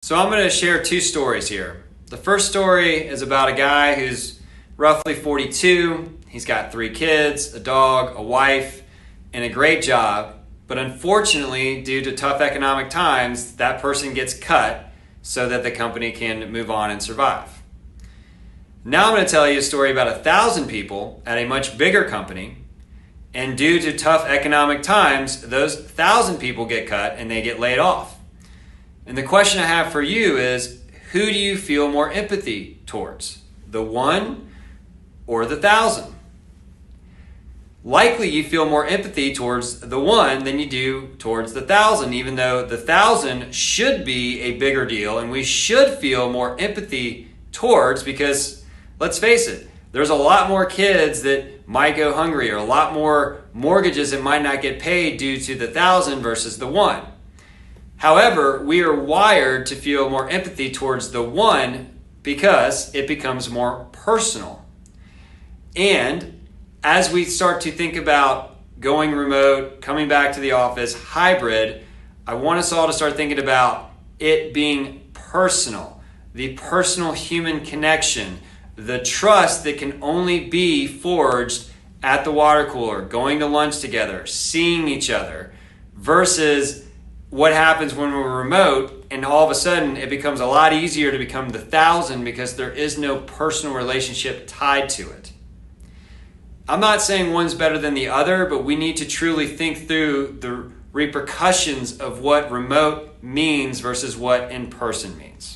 So I'm going to share two stories here. The first story is about a guy who's roughly 42. He's got 3 kids, a dog, a wife, and a great job. But unfortunately, due to tough economic times, that person gets cut so that the company can move on and survive. Now I'm going to tell you a story about 1,000 people at a much bigger company. And due to tough economic times, those 1,000 people get cut and they get laid off. And the question I have for you is, who do you feel more empathy towards? The 1 or the 1,000? Likely you feel more empathy towards the 1 than you do towards the 1,000, even though the 1,000 should be a bigger deal and we should feel more empathy towards, because let's face it, there's a lot more kids that might go hungry, or a lot more mortgages that might not get paid due to the 1,000 versus the 1. However, we are wired to feel more empathy towards the 1 because it becomes more personal. And as we start to think about going remote, coming back to the office, hybrid, I want us all to start thinking about it being personal, the personal human connection, the trust that can only be forged at the water cooler, going to lunch together, seeing each other, versus what happens when we're remote and all of a sudden it becomes a lot easier to become the 1,000 because there is no personal relationship tied to it. I'm not saying one's better than the other, but we need to truly think through the repercussions of what remote means versus what in person means.